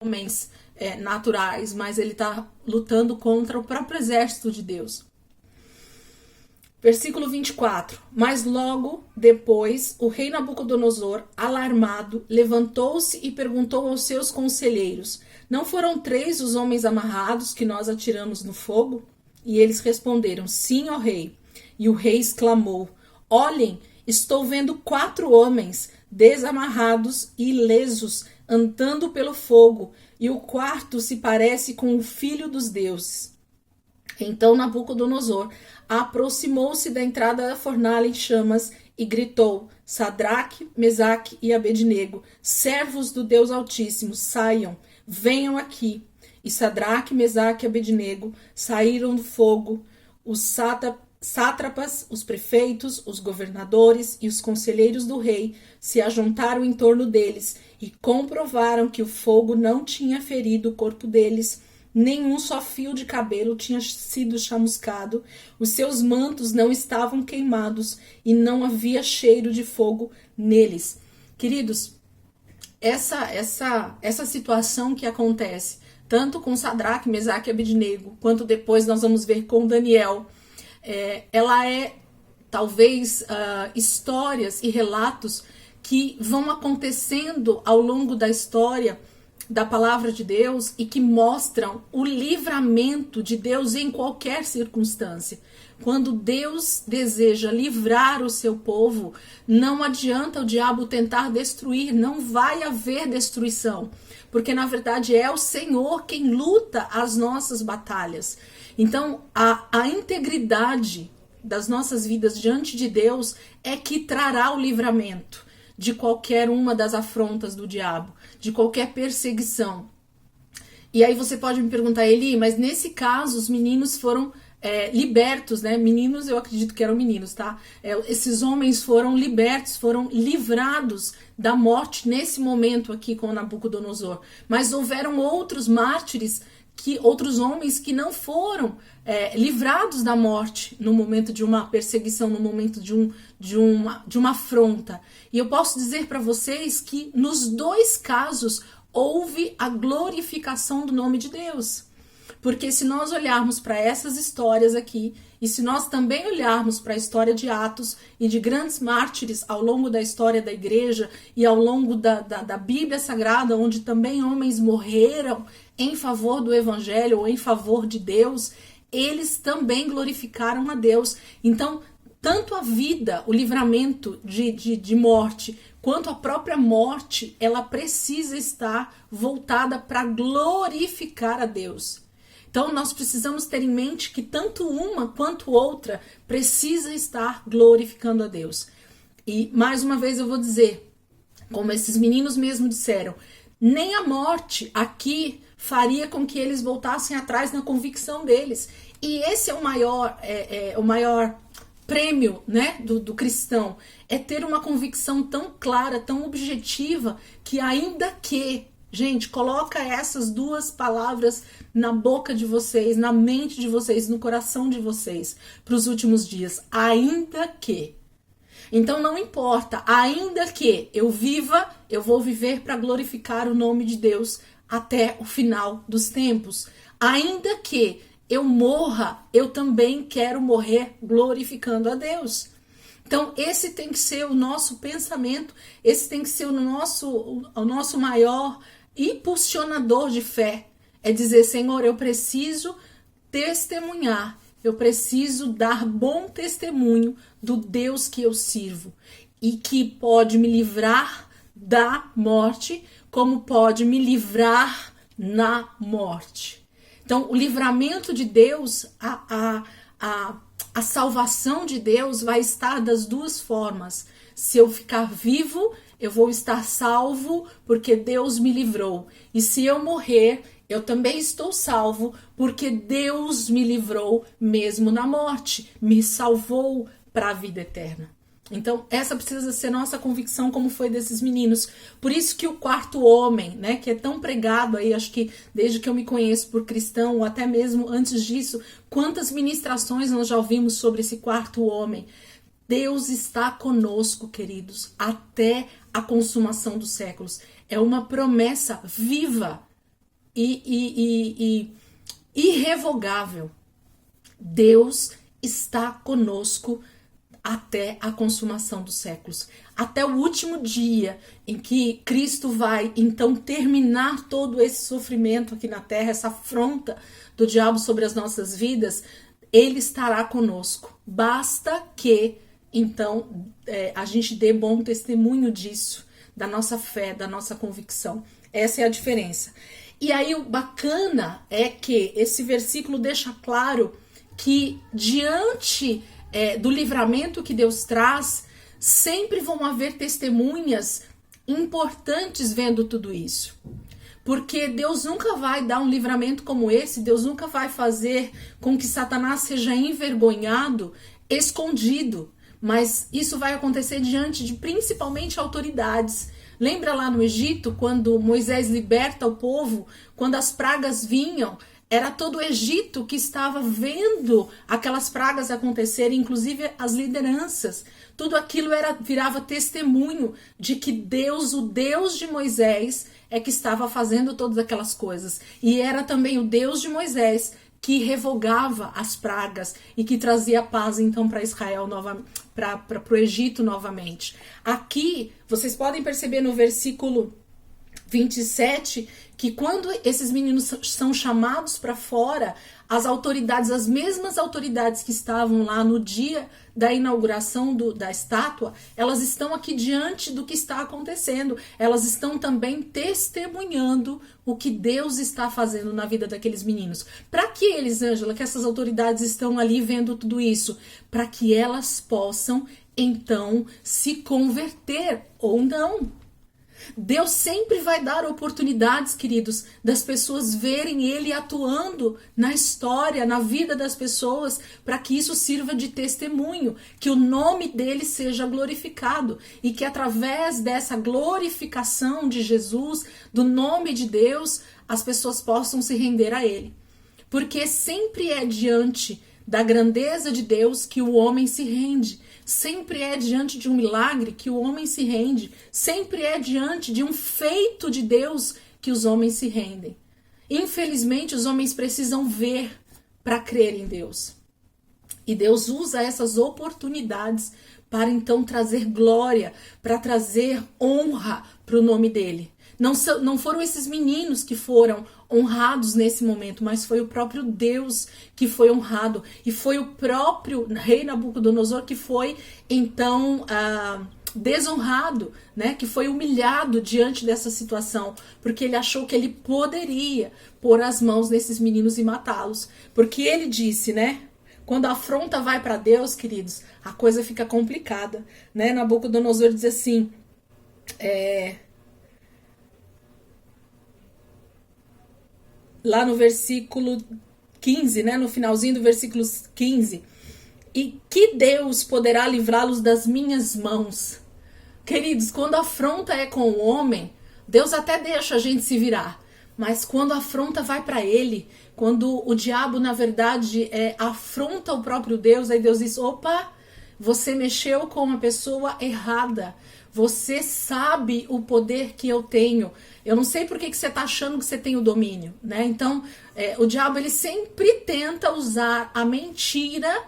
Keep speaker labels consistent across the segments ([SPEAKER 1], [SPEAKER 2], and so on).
[SPEAKER 1] homens naturais, mas ele está lutando contra o próprio exército de Deus. Versículo 24. Mas logo depois, o rei Nabucodonosor, alarmado, levantou-se e perguntou aos seus conselheiros: não foram 3 os homens amarrados que nós atiramos no fogo? E eles responderam: sim, ó rei. E o rei exclamou: olhem, estou vendo 4 homens desamarrados e ilesos andando pelo fogo, e o quarto se parece com o filho dos deuses. Então Nabucodonosor aproximou-se da entrada da fornalha em chamas e gritou: Sadraque, Mesaque e Abednego, servos do Deus Altíssimo, saiam, venham aqui. E Sadraque, Mesaque e Abednego saíram do fogo. Os sátrapas, os prefeitos, os governadores e os conselheiros do rei se ajuntaram em torno deles e comprovaram que o fogo não tinha ferido o corpo deles. Nenhum só fio de cabelo tinha sido chamuscado, os seus mantos não estavam queimados e não havia cheiro de fogo neles. Queridos, essa situação que acontece, tanto com Sadraque, Mesaque e Abednego, quanto depois nós vamos ver com Daniel, ela é talvez histórias e relatos que vão acontecendo ao longo da história da palavra de Deus e que mostram o livramento de Deus em qualquer circunstância. Quando Deus deseja livrar o seu povo, não adianta o diabo tentar destruir, não vai haver destruição, porque na verdade é o Senhor quem luta as nossas batalhas. Então a integridade das nossas vidas diante de Deus é que trará o livramento de qualquer uma das afrontas do diabo, de qualquer perseguição. E aí você pode me perguntar, Eli, mas nesse caso os meninos foram libertos, né? Meninos, eu acredito que eram meninos, tá? Esses homens foram libertos, foram livrados da morte nesse momento aqui com Nabucodonosor. Mas houveram outros mártires, outros homens que não foram livrados da morte no momento de uma perseguição, no momento de uma afronta. E eu posso dizer para vocês que nos 2 casos houve a glorificação do nome de Deus. Porque se nós olharmos para essas histórias aqui, e se nós também olharmos para a história de Atos e de grandes mártires ao longo da história da igreja e ao longo da Bíblia Sagrada, onde também homens morreram em favor do Evangelho ou em favor de Deus, eles também glorificaram a Deus. Então, tanto a vida, o livramento de morte, quanto a própria morte, ela precisa estar voltada para glorificar a Deus. Então, nós precisamos ter em mente que tanto uma quanto outra precisa estar glorificando a Deus. E, mais uma vez, eu vou dizer, como esses meninos mesmo disseram, nem a morte aqui faria com que eles voltassem atrás na convicção deles. E esse é o maior prêmio, né, do cristão, é ter uma convicção tão clara, tão objetiva, que ainda que, gente, coloca essas 2 palavras na boca de vocês, na mente de vocês, no coração de vocês, para os últimos dias, ainda que. Então não importa, ainda que eu viva, eu vou viver para glorificar o nome de Deus até o final dos tempos. Ainda que eu morra, eu também quero morrer glorificando a Deus. Então esse tem que ser o nosso pensamento, esse tem que ser o nosso maior impulsionador de fé. É dizer, Senhor, eu preciso testemunhar, eu preciso dar bom testemunho do Deus que eu sirvo e que pode me livrar da morte, como pode me livrar na morte. Então, o livramento de Deus, a salvação de Deus vai estar das 2 formas. Se eu ficar vivo, eu vou estar salvo porque Deus me livrou. E se eu morrer, eu também estou salvo porque Deus me livrou mesmo na morte, me salvou para a vida eterna. Então, essa precisa ser nossa convicção, como foi desses meninos. Por isso que o 4º homem, né, que é tão pregado aí, acho que desde que eu me conheço por cristão, ou até mesmo antes disso, quantas ministrações nós já ouvimos sobre esse 4º homem. Deus está conosco, queridos, até a consumação dos séculos. É uma promessa viva e irrevogável. Deus está conosco até a consumação dos séculos, até o último dia em que Cristo vai então terminar todo esse sofrimento aqui na terra, essa afronta do diabo sobre as nossas vidas. Ele estará conosco. Basta que então a gente dê bom testemunho disso, da nossa fé, da nossa convicção. Essa é a diferença. E aí o bacana é que esse versículo deixa claro que diante do livramento que Deus traz, sempre vão haver testemunhas importantes vendo tudo isso. Porque Deus nunca vai dar um livramento como esse, Deus nunca vai fazer com que Satanás seja envergonhado, escondido. Mas isso vai acontecer diante de principalmente autoridades. Lembra lá no Egito, quando Moisés liberta o povo, quando as pragas vinham, era todo o Egito que estava vendo aquelas pragas acontecerem, inclusive as lideranças. Tudo aquilo virava testemunho de que Deus, o Deus de Moisés, é que estava fazendo todas aquelas coisas. E era também o Deus de Moisés que revogava as pragas e que trazia paz então para Israel novamente, para o Egito novamente. Aqui vocês podem perceber no versículo 27 que quando esses meninos são chamados para fora, as autoridades, as mesmas autoridades que estavam lá no dia da inauguração da estátua, elas estão aqui diante do que está acontecendo. Elas estão também testemunhando o que Deus está fazendo na vida daqueles meninos. Para que eles, Ângela, que essas autoridades estão ali vendo tudo isso? Para que elas possam, então, se converter ou não. Deus sempre vai dar oportunidades, queridos, das pessoas verem Ele atuando na história, na vida das pessoas, para que isso sirva de testemunho, que o nome dele seja glorificado e que através dessa glorificação de Jesus, do nome de Deus, as pessoas possam se render a Ele. Porque sempre é diante da grandeza de Deus que o homem se rende. Sempre é diante de um milagre que o homem se rende. Sempre é diante de um feito de Deus que os homens se rendem. Infelizmente, os homens precisam ver para crer em Deus. E Deus usa essas oportunidades para então trazer glória, para trazer honra para o nome dele. Não foram esses meninos que foram honrados nesse momento, mas foi o próprio Deus que foi honrado. E foi o próprio rei Nabucodonosor que foi, então, desonrado, né? Que foi humilhado diante dessa situação, porque ele achou que ele poderia pôr as mãos nesses meninos e matá-los. Porque ele disse, né? Quando a afronta vai para Deus, queridos, a coisa fica complicada, né? Nabucodonosor diz assim, lá no versículo 15, né, no finalzinho do versículo 15, e que Deus poderá livrá-los das minhas mãos. Queridos, quando a afronta é com o homem, Deus até deixa a gente se virar, mas quando a afronta vai para ele, quando o diabo, na verdade, afronta o próprio Deus, aí Deus diz, opa, você mexeu com uma pessoa errada. Você sabe o poder que eu tenho. Eu não sei por que você está achando que você tem o domínio, né? Então, o diabo ele sempre tenta usar a mentira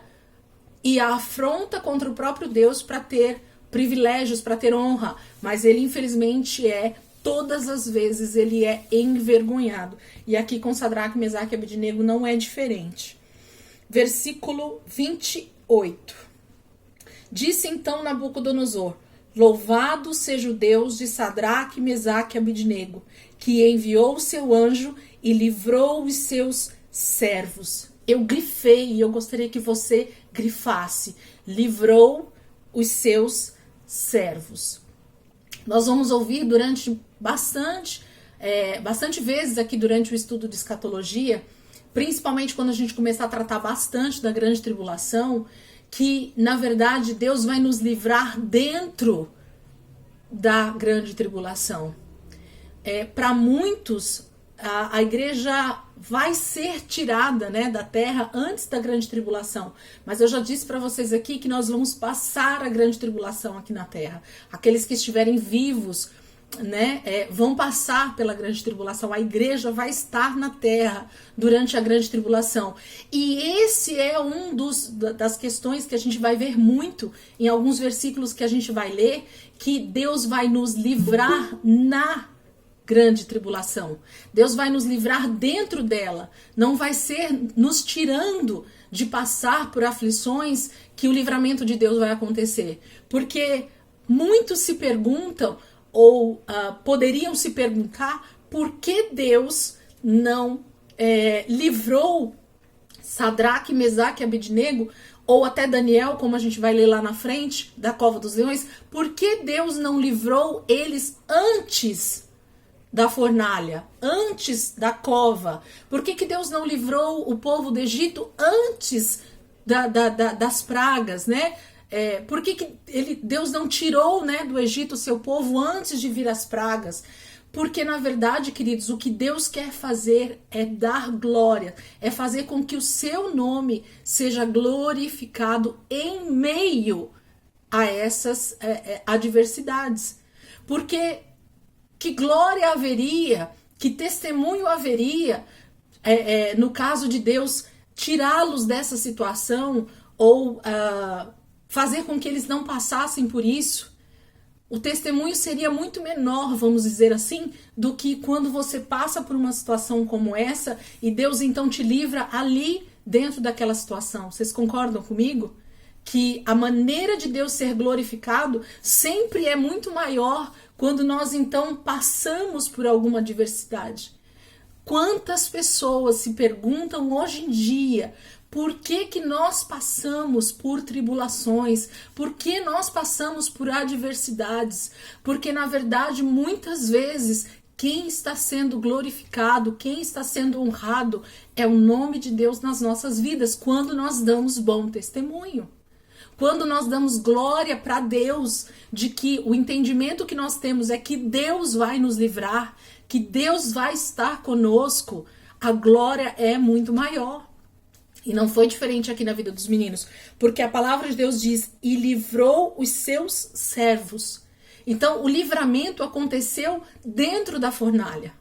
[SPEAKER 1] e a afronta contra o próprio Deus para ter privilégios, para ter honra. Mas ele, infelizmente, todas as vezes, ele é envergonhado. E aqui com Sadraque, Mesaque e Abednego não é diferente. Versículo 28. Disse então Nabucodonosor, louvado seja o Deus de Sadraque, Mesaque e Abednego, que enviou o seu anjo e livrou os seus servos. Eu grifei e eu gostaria que você grifasse. Livrou os seus servos. Nós vamos ouvir durante bastante vezes aqui durante o estudo de escatologia, principalmente quando a gente começar a tratar bastante da grande tribulação, que, na verdade, Deus vai nos livrar dentro da grande tribulação. Para muitos, a igreja vai ser tirada, né, da terra antes da grande tribulação. Mas eu já disse para vocês aqui que nós vamos passar a grande tribulação aqui na terra. Aqueles que estiverem vivos né, vão passar pela grande tribulação. A igreja vai estar na terra durante a grande tribulação. E esse é das questões que a gente vai ver muito em alguns versículos que a gente vai ler, que Deus vai nos livrar na grande tribulação. Deus vai nos livrar dentro dela. Não vai ser nos tirando de passar por aflições que o livramento de Deus vai acontecer. Porque muitos se perguntam, ou poderiam se perguntar, por que Deus não livrou Sadraque, Mesaque e Abednego, ou até Daniel, como a gente vai ler lá na frente, da cova dos leões? Por que Deus não livrou eles antes da fornalha, antes da cova? Por que Deus não livrou o povo do Egito antes das pragas, né? Por que Deus não tirou, né, do Egito o seu povo antes de vir as pragas? Porque, na verdade, queridos, o que Deus quer fazer é dar glória, é fazer com que o seu nome seja glorificado em meio a essas adversidades. Porque que glória haveria, que testemunho haveria, no caso de Deus tirá-los dessa situação, ou fazer com que eles não passassem por isso? O testemunho seria muito menor, vamos dizer assim, do que quando você passa por uma situação como essa e Deus então te livra ali dentro daquela situação. Vocês concordam comigo? Que a maneira de Deus ser glorificado sempre é muito maior quando nós então passamos por alguma adversidade. Quantas pessoas se perguntam hoje em dia por que nós passamos por tribulações, por que nós passamos por adversidades? Porque, na verdade, muitas vezes, quem está sendo glorificado, quem está sendo honrado é o nome de Deus nas nossas vidas, quando nós damos bom testemunho. Quando nós damos glória para Deus, de que o entendimento que nós temos é que Deus vai nos livrar, que Deus vai estar conosco, a glória é muito maior. E não foi diferente aqui na vida dos meninos, porque a palavra de Deus diz, e livrou os seus servos. Então, o livramento aconteceu dentro da fornalha,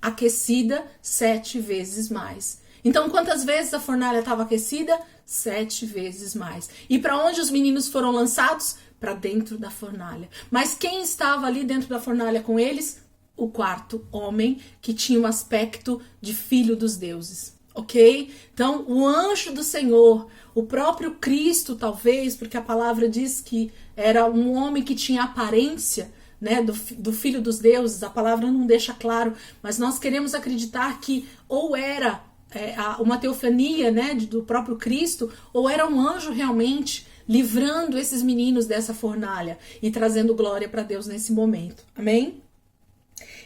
[SPEAKER 1] aquecida 7 vezes mais. Então, quantas vezes a fornalha estava aquecida? 7 vezes mais. E para onde os meninos foram lançados? Para dentro da fornalha. Mas quem estava ali dentro da fornalha com eles? O quarto homem, que tinha um aspecto de filho dos deuses. Ok? Então, o anjo do Senhor, o próprio Cristo, talvez, porque a palavra diz que era um homem que tinha aparência, né, do filho dos deuses, a palavra não deixa claro, mas nós queremos acreditar que ou era uma teofania, né, do próprio Cristo, ou era um anjo realmente livrando esses meninos dessa fornalha e trazendo glória para Deus nesse momento. Amém?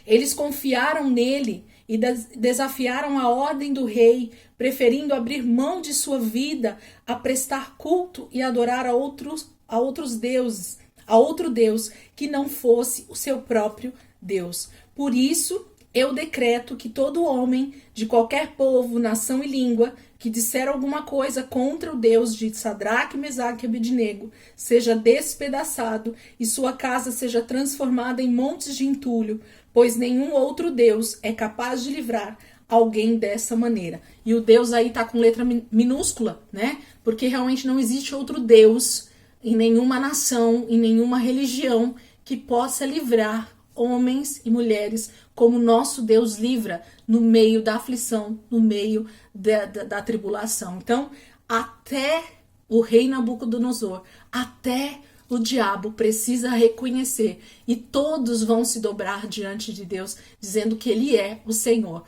[SPEAKER 1] Eles confiaram nele e desafiaram a ordem do rei, preferindo abrir mão de sua vida a prestar culto e adorar a outros deuses, a outro Deus que não fosse o seu próprio Deus. Por isso, eu decreto que todo homem de qualquer povo, nação e língua que disser alguma coisa contra o Deus de Sadraque, Mesaque e Abednego seja despedaçado e sua casa seja transformada em montes de entulho, pois nenhum outro Deus é capaz de livrar alguém dessa maneira. E o Deus aí tá com letra minúscula, né? Porque realmente não existe outro Deus em nenhuma nação, em nenhuma religião que possa livrar homens e mulheres como nosso Deus livra no meio da aflição, no meio da tribulação. Então, até o rei Nabucodonosor, até o diabo precisa reconhecer e todos vão se dobrar diante de Deus, dizendo que ele é o Senhor.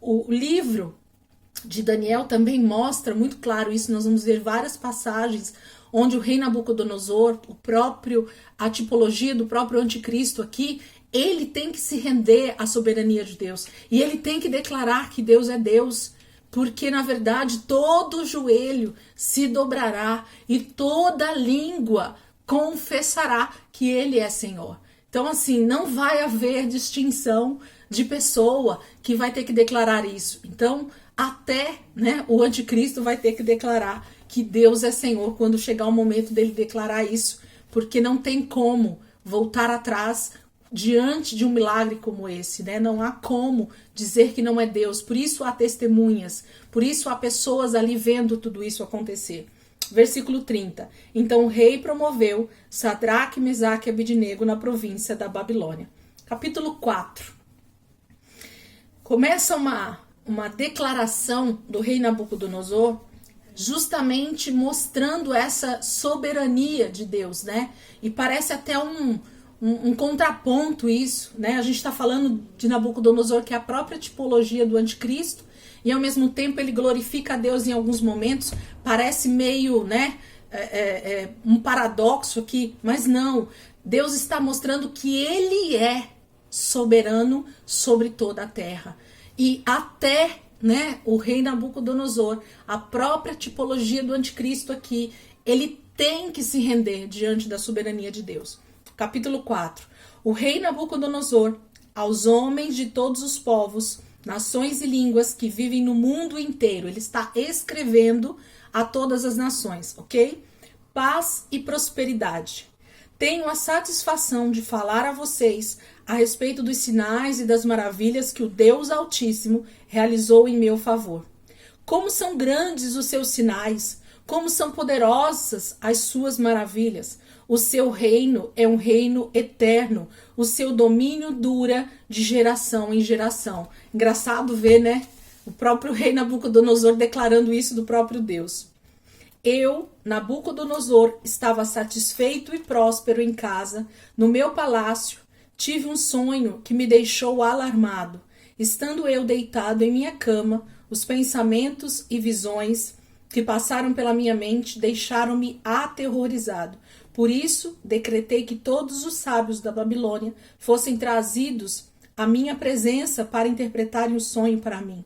[SPEAKER 1] O livro de Daniel também mostra muito claro isso. Nós vamos ver várias passagens onde o rei Nabucodonosor, a tipologia do próprio anticristo aqui, ele tem que se render à soberania de Deus. E ele tem que declarar que Deus é Deus. Porque, na verdade, todo joelho se dobrará e toda língua confessará que ele é Senhor. Então, assim, não vai haver distinção de pessoa que vai ter que declarar isso. Então, até, né, o anticristo vai ter que declarar que Deus é Senhor quando chegar o momento dele declarar isso. Porque não tem como voltar atrás. diante de um milagre como esse, né? Não há como dizer que não é Deus. Por isso há testemunhas, por isso há pessoas ali vendo tudo isso acontecer. Versículo 30. Então o rei promoveu Sadraque, Mesaque e Abednego na província da Babilônia. Capítulo 4. Começa uma declaração do rei Nabucodonosor, justamente mostrando essa soberania de Deus, né? E parece até um contraponto isso, né? A gente está falando de Nabucodonosor, que é a própria tipologia do anticristo, e ao mesmo tempo ele glorifica a Deus em alguns momentos. Parece meio, né, um paradoxo aqui, mas não. Deus está mostrando que ele é soberano sobre toda a terra. E até, né, o rei Nabucodonosor, a própria tipologia do anticristo aqui, ele tem que se render diante da soberania de Deus. Capítulo 4. O rei Nabucodonosor, aos homens de todos os povos, nações e línguas que vivem no mundo inteiro. Ele está escrevendo a todas as nações, ok? Paz e prosperidade. Tenho a satisfação de falar a vocês a respeito dos sinais e das maravilhas que o Deus Altíssimo realizou em meu favor. Como são grandes os seus sinais, como são poderosas as suas maravilhas. O seu reino é um reino eterno, o seu domínio dura de geração em geração. Engraçado ver, né? O próprio rei Nabucodonosor declarando isso do próprio Deus. Eu, Nabucodonosor, estava satisfeito e próspero em casa, no meu palácio. Tive um sonho que me deixou alarmado. Estando eu deitado em minha cama, os pensamentos e visões que passaram pela minha mente deixaram-me aterrorizado. Por isso, decretei que todos os sábios da Babilônia fossem trazidos à minha presença para interpretarem o sonho para mim.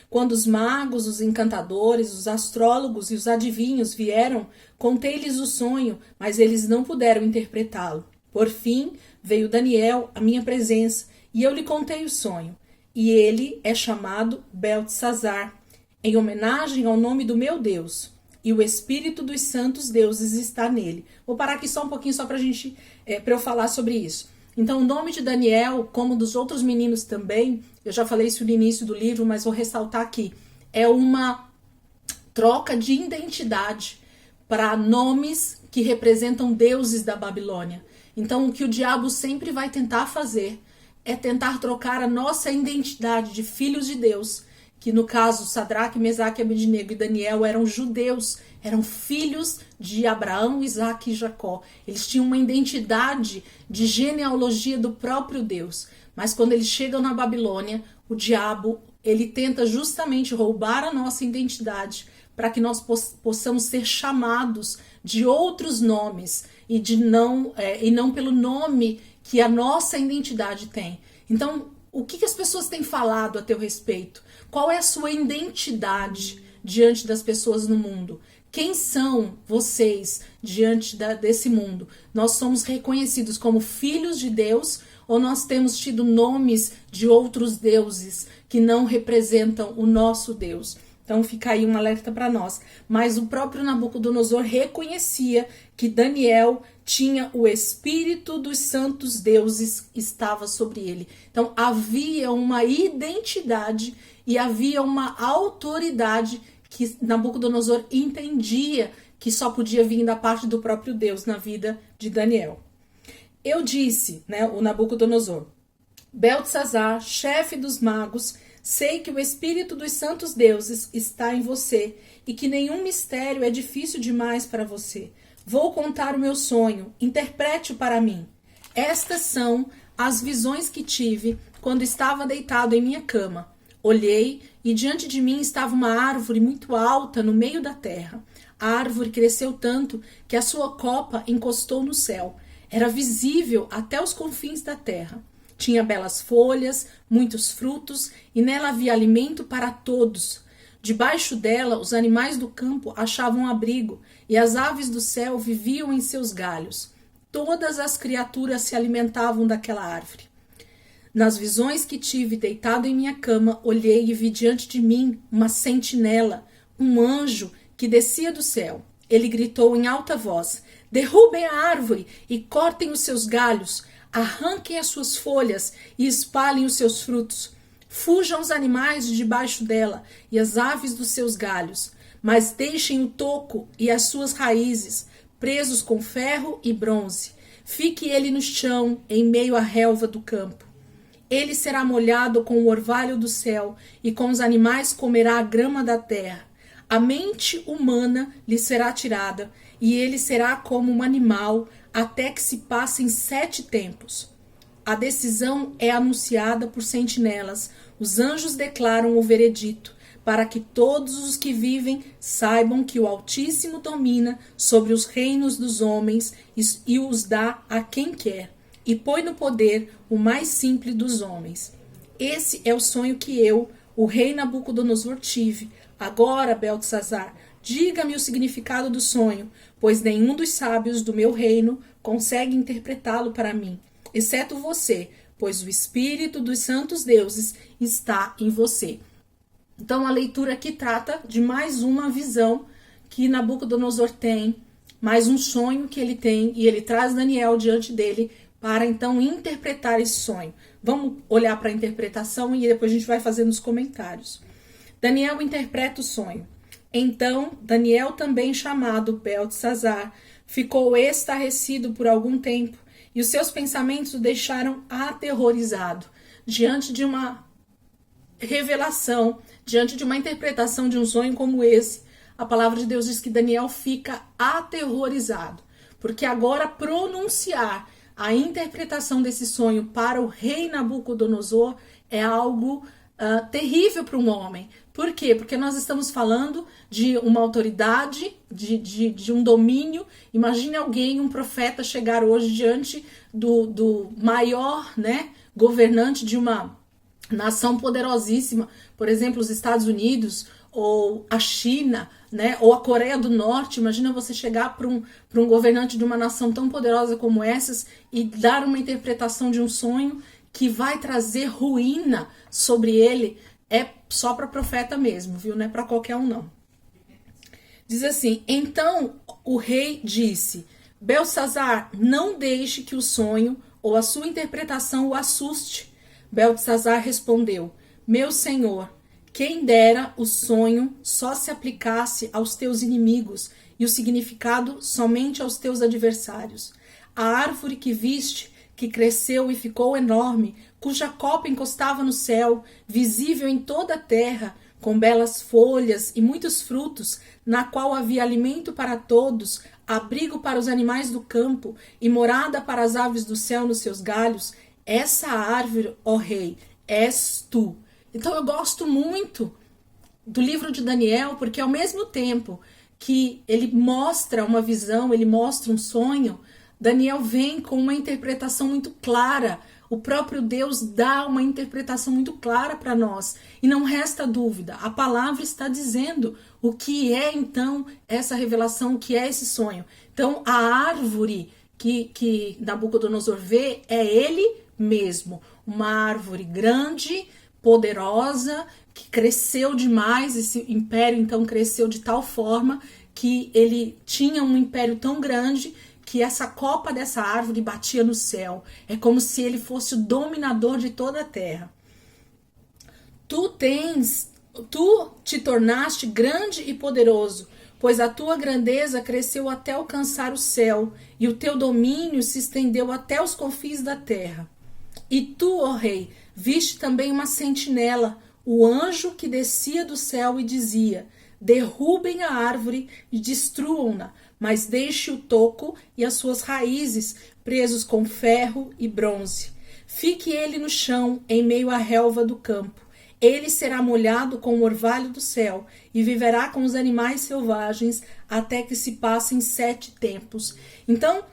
[SPEAKER 1] Quando os magos, os encantadores, os astrólogos e os adivinhos vieram, contei-lhes o sonho, mas eles não puderam interpretá-lo. Por fim, veio Daniel à minha presença, e eu lhe contei o sonho. E ele é chamado Beltesazar, em homenagem ao nome do meu Deus. E o espírito dos santos deuses está nele. Vou parar aqui só um pouquinho, só para eu falar sobre isso. Então, o nome de Daniel, como dos outros meninos também, eu já falei isso no início do livro, mas vou ressaltar aqui, é uma troca de identidade para nomes que representam deuses da Babilônia. Então, o que o diabo sempre vai tentar fazer é tentar trocar a nossa identidade de filhos de Deus, que no caso Sadraque, Mesaque, Abednego e Daniel eram judeus, eram filhos de Abraão, Isaque e Jacó. Eles tinham uma identidade de genealogia do próprio Deus. Mas quando eles chegam na Babilônia, o diabo, ele tenta justamente roubar a nossa identidade para que nós possamos ser chamados de outros nomes e não pelo nome que a nossa identidade tem. Então, o que as pessoas têm falado a teu respeito? Qual é a sua identidade diante das pessoas no mundo? Quem são vocês diante desse mundo? Nós somos reconhecidos como filhos de Deus ou nós temos tido nomes de outros deuses que não representam o nosso Deus? Então fica aí um alerta para nós. Mas o próprio Nabucodonosor reconhecia que Daniel tinha o espírito dos santos deuses estava sobre ele. Então havia uma identidade e havia uma autoridade que Nabucodonosor entendia que só podia vir da parte do próprio Deus na vida de Daniel. Eu disse, né, o Nabucodonosor, Beltesazar, chefe dos magos, sei que o espírito dos santos deuses está em você e que nenhum mistério é difícil demais para você. Vou contar o meu sonho, interprete-o para mim. Estas são as visões que tive quando estava deitado em minha cama. Olhei e diante de mim estava uma árvore muito alta no meio da terra. A árvore cresceu tanto que a sua copa encostou no céu. Era visível até os confins da terra. Tinha belas folhas, muitos frutos e nela havia alimento para todos. Debaixo dela, os animais do campo achavam abrigo e as aves do céu viviam em seus galhos. Todas as criaturas se alimentavam daquela árvore. Nas visões que tive deitado em minha cama, olhei e vi diante de mim uma sentinela, um anjo que descia do céu. Ele gritou em alta voz: derrubem a árvore e cortem os seus galhos. Arranquem as suas folhas e espalhem os seus frutos. Fujam os animais de debaixo dela e as aves dos seus galhos, mas deixem o toco e as suas raízes presos com ferro e bronze. Fique ele no chão, em meio à relva do campo. Ele será molhado com o orvalho do céu, e com os animais comerá a grama da terra. A mente humana lhe será tirada, e ele será como um animal, até que se passem 7 tempos. A decisão é anunciada por sentinelas. Os anjos declaram o veredito, para que todos os que vivem saibam que o Altíssimo domina sobre os reinos dos homens e os dá a quem quer, e põe no poder o mais simples dos homens. Esse é o sonho que eu, o rei Nabucodonosor, tive. Agora, Beltesazar, diga-me o significado do sonho, pois nenhum dos sábios do meu reino consegue interpretá-lo para mim, exceto você, pois o Espírito dos santos deuses está em você. Então, a leitura aqui trata de mais uma visão que Nabucodonosor tem, mais um sonho que ele tem, e ele traz Daniel diante dele para então interpretar esse sonho. Vamos olhar para a interpretação e depois a gente vai fazendo os comentários. Daniel interpreta o sonho. Então, Daniel, também chamado Beltesazar, ficou estarrecido por algum tempo, e os seus pensamentos o deixaram aterrorizado diante de uma revelação, diante de uma interpretação de um sonho como esse. A palavra de Deus diz que Daniel fica aterrorizado, porque agora pronunciar a interpretação desse sonho para o rei Nabucodonosor é algo terrível para um homem. Por quê? Porque nós estamos falando de uma autoridade, de um domínio. Imagine alguém, um profeta, chegar hoje diante do maior, governante de uma nação poderosíssima, por exemplo, os Estados Unidos, ou a China, ou a Coreia do Norte. Imagina você chegar para um governante de uma nação tão poderosa como essas e dar uma interpretação de um sonho que vai trazer ruína sobre ele. É só para profeta mesmo, viu? Não é para qualquer um, não. Diz assim: então o rei disse: Beltesazar, não deixe que o sonho ou a sua interpretação o assuste. Beltesazar respondeu: meu senhor, quem dera o sonho só se aplicasse aos teus inimigos e o significado somente aos teus adversários. A árvore que viste, que cresceu e ficou enorme, cuja copa encostava no céu, visível em toda a terra, com belas folhas e muitos frutos, na qual havia alimento para todos, abrigo para os animais do campo e morada para as aves do céu nos seus galhos, essa árvore, ó rei, és tu. Então eu gosto muito do livro de Daniel, porque ao mesmo tempo que ele mostra uma visão, ele mostra um sonho, Daniel vem com uma interpretação muito clara. O próprio Deus dá uma interpretação muito clara para nós. E não resta dúvida, a palavra está dizendo o que é então essa revelação, o que é esse sonho. Então a árvore que Nabucodonosor vê é ele mesmo. Uma árvore grande, poderosa, que cresceu demais. Esse império então cresceu de tal forma que ele tinha um império tão grande que essa copa dessa árvore batia no céu. É como se ele fosse o dominador de toda a terra. Tu te tornaste grande e poderoso, pois a tua grandeza cresceu até alcançar o céu, e o teu domínio se estendeu até os confins da terra. E tu, ó rei, viste também uma sentinela, o anjo que descia do céu e dizia: derrubem a árvore e destruam-na, mas deixe o toco e as suas raízes presos com ferro e bronze. Fique ele no chão, em meio à relva do campo. Ele será molhado com o orvalho do céu e viverá com os animais selvagens até que se passem 7 tempos. Então,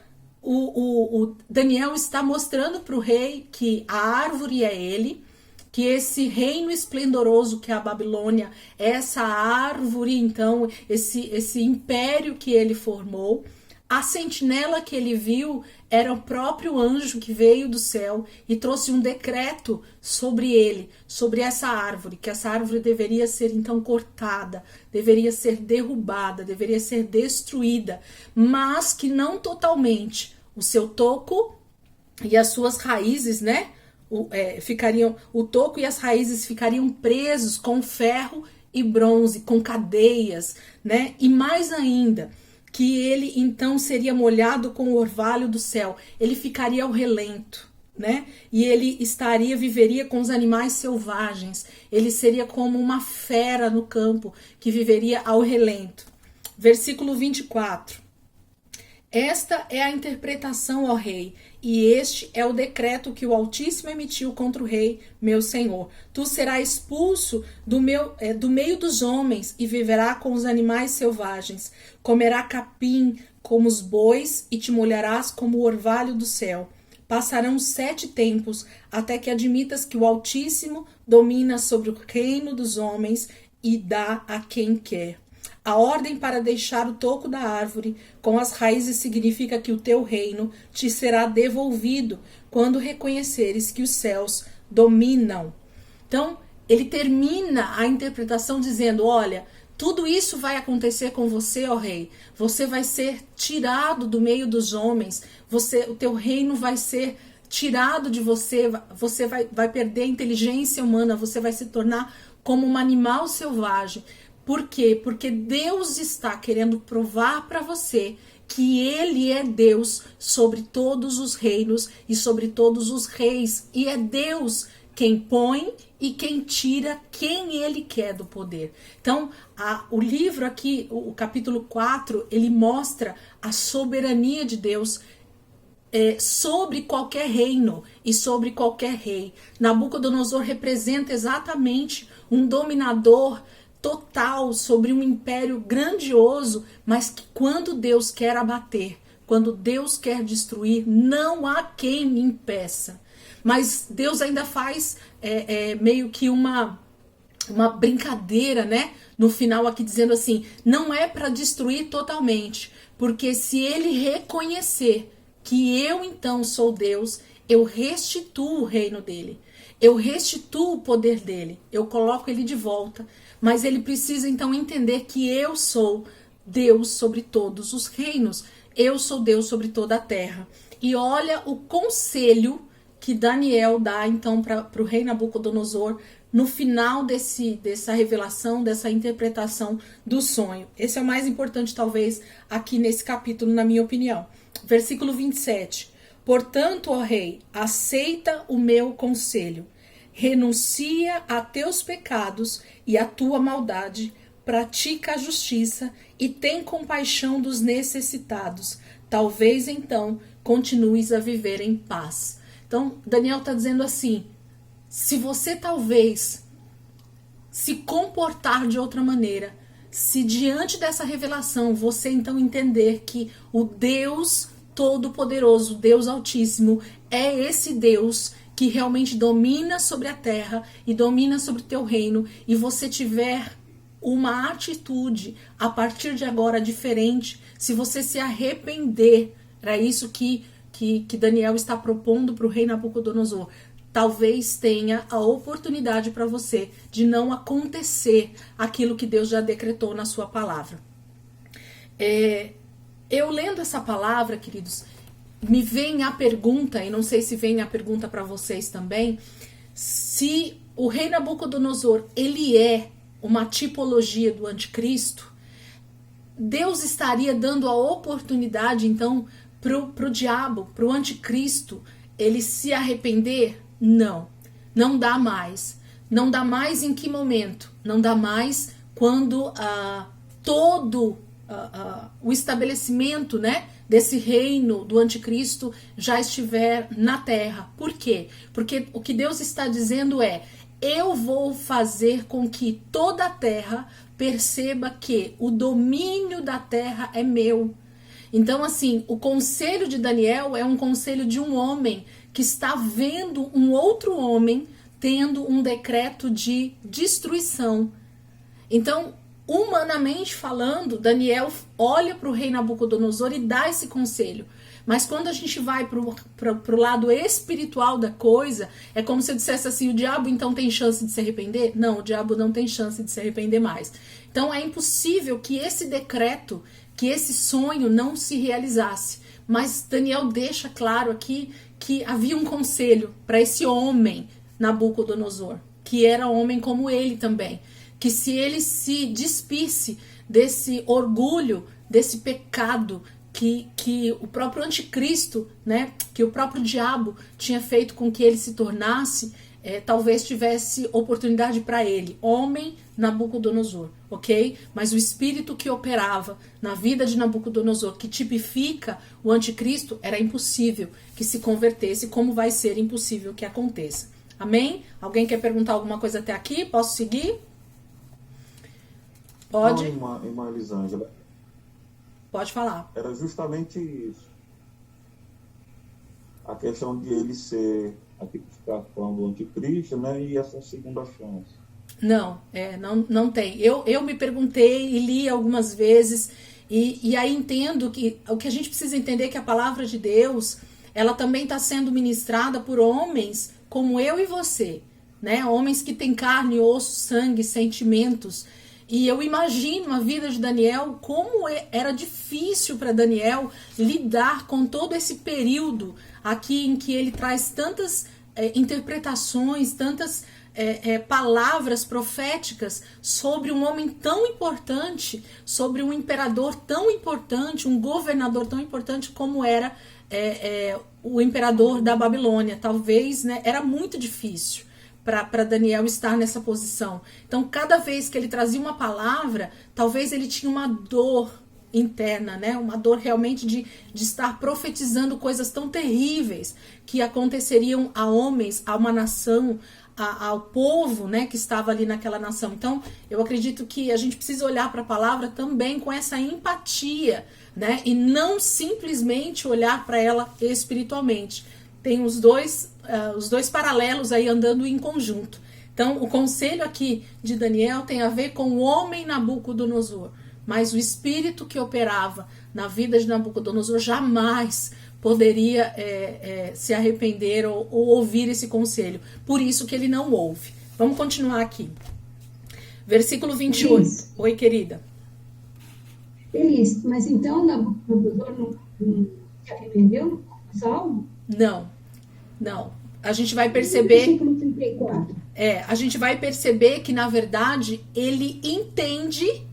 [SPEAKER 1] o Daniel está mostrando para o rei que a árvore é ele, que esse reino esplendoroso que é a Babilônia, essa árvore, então, esse império que ele formou. A sentinela que ele viu era o próprio anjo que veio do céu e trouxe um decreto sobre ele, sobre essa árvore, que essa árvore deveria ser então cortada, deveria ser derrubada, deveria ser destruída, mas que não totalmente. O seu toco e as suas raízes, né? O toco e as raízes ficariam presos com ferro e bronze, com cadeias, né? E mais ainda, que ele então seria molhado com o orvalho do céu, ele ficaria ao relento, né? E ele viveria com os animais selvagens, ele seria como uma fera no campo, que viveria ao relento. Versículo 24. Esta é a interpretação, ó rei, e este é o decreto que o Altíssimo emitiu contra o rei, meu senhor. Tu serás expulso do meio dos homens e viverá com os animais selvagens. Comerá capim como os bois e te molharás como o orvalho do céu. Passarão 7 tempos até que admitas que o Altíssimo domina sobre o reino dos homens e dá a quem quer. A ordem para deixar o toco da árvore com as raízes significa que o teu reino te será devolvido quando reconheceres que os céus dominam. Então, ele termina a interpretação dizendo, olha, tudo isso vai acontecer com você, ó rei. Você vai ser tirado do meio dos homens. O teu reino vai ser tirado de você. Você vai perder a inteligência humana. Você vai se tornar como um animal selvagem. Por quê? Porque Deus está querendo provar para você que Ele é Deus sobre todos os reinos e sobre todos os reis. E é Deus quem põe e quem tira quem Ele quer do poder. Então, o livro aqui, o capítulo 4, ele mostra a soberania de Deus sobre qualquer reino e sobre qualquer rei. Nabucodonosor representa exatamente um dominador total sobre um império grandioso, mas que quando Deus quer abater, quando Deus quer destruir, não há quem impeça. Mas Deus ainda faz meio que uma brincadeira, né? No final aqui dizendo assim, não é para destruir totalmente, porque se ele reconhecer que eu então sou Deus, eu restituo o reino dele, eu restituo o poder dele, eu coloco ele de volta. Mas ele precisa então entender que eu sou Deus sobre todos os reinos. Eu sou Deus sobre toda a terra. E olha o conselho que Daniel dá então para o rei Nabucodonosor no final dessa revelação, dessa interpretação do sonho. Esse é o mais importante talvez aqui nesse capítulo, na minha opinião. Versículo 27. Portanto, ó rei, aceita o meu conselho. Renuncia a teus pecados e a tua maldade, pratica a justiça e tem compaixão dos necessitados. Talvez então continues a viver em paz. Então, Daniel está dizendo assim, se você talvez se comportar de outra maneira, se diante dessa revelação você então entender que o Deus Todo-Poderoso, Deus Altíssimo, é esse Deus que realmente domina sobre a terra e domina sobre o teu reino, e você tiver uma atitude a partir de agora diferente, se você se arrepender, era isso que Daniel está propondo para o rei Nabucodonosor, talvez tenha a oportunidade para você de não acontecer aquilo que Deus já decretou na sua palavra. Eu lendo essa palavra, queridos, me vem a pergunta, e não sei se vem a pergunta para vocês também, se o rei Nabucodonosor, ele é uma tipologia do anticristo, Deus estaria dando a oportunidade, então, pro diabo, pro anticristo, ele se arrepender? Não, não dá mais. Não dá mais em que momento? Não dá mais quando todo o estabelecimento, né, desse reino do anticristo já estiver na terra. Por quê? Porque o que Deus está dizendo é, eu vou fazer com que toda a terra perceba que o domínio da terra é meu. Então, assim, o conselho de Daniel é um conselho de um homem que está vendo um outro homem tendo um decreto de destruição. Então, humanamente falando, Daniel olha para o rei Nabucodonosor e dá esse conselho. Mas quando a gente vai para o lado espiritual da coisa, é como se eu dissesse assim, o diabo então tem chance de se arrepender? Não, o diabo não tem chance de se arrepender mais. Então é impossível que esse decreto, que esse sonho não se realizasse. Mas Daniel deixa claro aqui que havia um conselho para esse homem, Nabucodonosor, que era homem como ele também, que se ele se despisse desse orgulho, desse pecado que o próprio anticristo, né, que o próprio diabo tinha feito com que ele se tornasse, talvez tivesse oportunidade para ele, homem Nabucodonosor, ok? Mas o espírito que operava na vida de Nabucodonosor, que tipifica o anticristo, era impossível que se convertesse, como vai ser impossível que aconteça. Amém? Alguém quer perguntar alguma coisa até aqui? Posso seguir? Pode?
[SPEAKER 2] Não, irmã Elisângela.
[SPEAKER 1] Pode falar.
[SPEAKER 2] Era justamente isso. A questão de ele ser a tipificação do anticristo, né? E essa segunda chance.
[SPEAKER 1] Não tem. Eu me perguntei e li algumas vezes, e aí entendo que o que a gente precisa entender é que a palavra de Deus, ela também está sendo ministrada por homens como eu e você, né? Homens que têm carne, osso, sangue, sentimentos. E eu imagino a vida de Daniel, como era difícil para Daniel lidar com todo esse período aqui em que ele traz tantas interpretações, tantas palavras proféticas sobre um homem tão importante, sobre um imperador tão importante, um governador tão importante como era o imperador da Babilônia. Talvez, né, era muito difícil para Daniel estar nessa posição. Então, cada vez que ele trazia uma palavra, talvez ele tinha uma dor interna, né? Uma dor realmente de estar profetizando coisas tão terríveis que aconteceriam a homens, a uma nação, ao povo, né, que estava ali naquela nação. Então, eu acredito que a gente precisa olhar para a palavra também com essa empatia, né? E não simplesmente olhar para ela espiritualmente. Tem os dois paralelos aí andando em conjunto. Então, o conselho aqui de Daniel tem a ver com o homem Nabucodonosor, mas o espírito que operava na vida de Nabucodonosor jamais poderia se arrepender ou ouvir esse conselho. Por isso que ele não ouve. Vamos continuar aqui. Versículo 28. Feliz. Oi, querida.
[SPEAKER 3] Feliz. Mas então Nabucodonosor não se arrependeu? Salvo?
[SPEAKER 1] Não. A gente vai perceber.
[SPEAKER 3] Versículo 34.
[SPEAKER 1] A gente vai perceber que, na verdade, ele entende,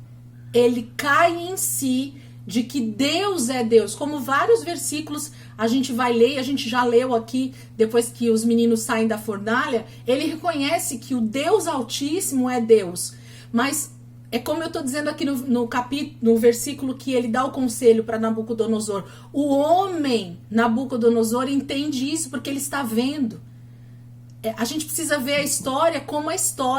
[SPEAKER 1] ele cai em si de que Deus é Deus. Como vários versículos a gente vai ler, a gente já leu aqui, depois que os meninos saem da fornalha, ele reconhece que o Deus Altíssimo é Deus. Mas é como eu estou dizendo aqui no versículo que ele dá o conselho para Nabucodonosor. O homem Nabucodonosor entende isso porque ele está vendo. A gente precisa ver a história como a história.